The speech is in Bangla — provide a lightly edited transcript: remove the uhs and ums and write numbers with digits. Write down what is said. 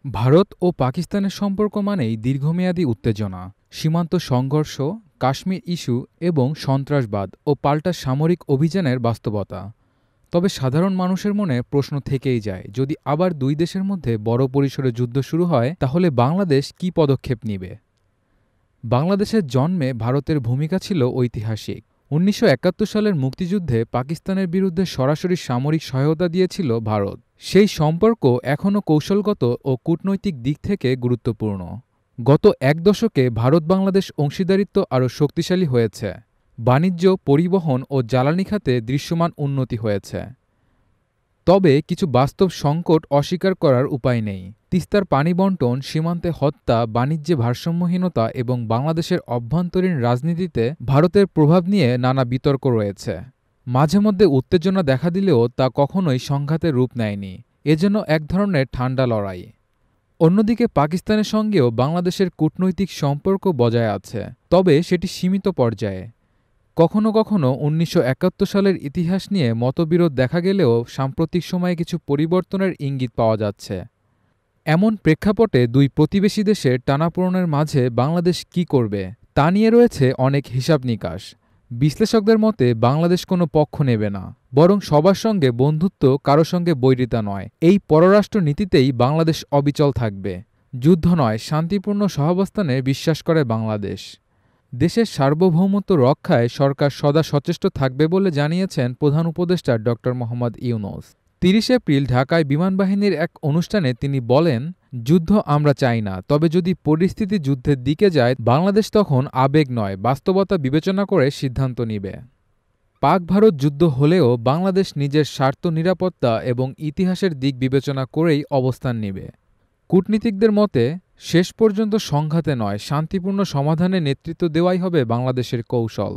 ভারত ও পাকিস্তানের সম্পর্ক মানেই দীর্ঘমেয়াদী উত্তেজনা, সীমান্ত সংঘর্ষ, কাশ্মীর ইস্যু এবং সন্ত্রাসবাদ ও পাল্টা সামরিক অভিযানের বাস্তবতা। তবে সাধারণ মানুষের মনে প্রশ্ন থেকেই যায়, যদি আবার দুই দেশের মধ্যে বড় পরিসরে যুদ্ধ শুরু হয় তাহলে বাংলাদেশ কী পদক্ষেপ নেবে। বাংলাদেশের জন্মে ভারতের ভূমিকা ছিল ঐতিহাসিক। ১৯৭১ সালের মুক্তিযুদ্ধে পাকিস্তানের বিরুদ্ধে সরাসরি সামরিক সহায়তা দিয়েছিল ভারত। সেই সম্পর্ক এখনও কৌশলগত ও কূটনৈতিক দিক থেকে গুরুত্বপূর্ণ। গত এক দশকে ভারত বাংলাদেশ অংশীদারিত্ব আরও শক্তিশালী হয়েছে। বাণিজ্য, পরিবহন ও জ্বালানি খাতে দৃশ্যমান উন্নতি হয়েছে। তবে কিছু বাস্তব সংকট অস্বীকার করার উপায় নেই। তিস্তার পানি বণ্টন, সীমান্তে হত্যা, বাণিজ্যে ভারসাম্যহীনতা এবং বাংলাদেশের অভ্যন্তরীণ রাজনীতিতে ভারতের প্রভাব নিয়ে নানা বিতর্ক রয়েছে। মাঝে মধ্যে উত্তেজনা দেখা দিলেও তা কখনোই সংঘাতের রূপ নেয়নি। এ যেন এক ধরনের ঠান্ডা লড়াই। অন্যদিকে পাকিস্তানের সঙ্গেও বাংলাদেশের কূটনৈতিক সম্পর্ক বজায় আছে, তবে সেটি সীমিত পর্যায়ে। কখনো কখনো ১৯৭১ সালের ইতিহাস নিয়ে মতবিরোধ দেখা গেলেও সাম্প্রতিক সময়ে কিছু পরিবর্তনের ইঙ্গিত পাওয়া যাচ্ছে। এমন প্রেক্ষাপটে দুই প্রতিবেশী দেশের টানাপোড়েনের মাঝে বাংলাদেশ কী করবে তা নিয়ে রয়েছে অনেক হিসাব নিকাশ। বিশ্লেষকদের মতে বাংলাদেশ কোনো পক্ষ নেবে না, বরং সবার সঙ্গে বন্ধুত্ব, কারো সঙ্গে বৈরিতা নয়, এই পররাষ্ট্র নীতিতেই বাংলাদেশ অবিচল থাকবে। যুদ্ধ নয়, শান্তিপূর্ণ সহাবস্থানে বিশ্বাস করে বাংলাদেশ। দেশের সার্বভৌমত্ব রক্ষায় সরকার সদা সচেষ্ট থাকবে বলে জানিয়েছেন প্রধান উপদেষ্টা ড. মোহাম্মদ ইউনূস। ৩০ এপ্রিল ঢাকায় বিমানবাহিনীর এক অনুষ্ঠানে তিনি বলেন, যুদ্ধ আমরা চাই না, তবে যদি পরিস্থিতি যুদ্ধের দিকে যায় বাংলাদেশ তখন আবেগ নয়, বাস্তবতা বিবেচনা করে সিদ্ধান্ত নিবে। পাক ভারত যুদ্ধ হলেও বাংলাদেশ নিজের স্বার্থ, নিরাপত্তা এবং ইতিহাসের দিক বিবেচনা করেই অবস্থান নেবে। কূটনীতিকদের মতে শেষ পর্যন্ত সংঘাতে নয়, শান্তিপূর্ণ সমাধানে নেতৃত্ব দেওয়াই হবে বাংলাদেশের কৌশল।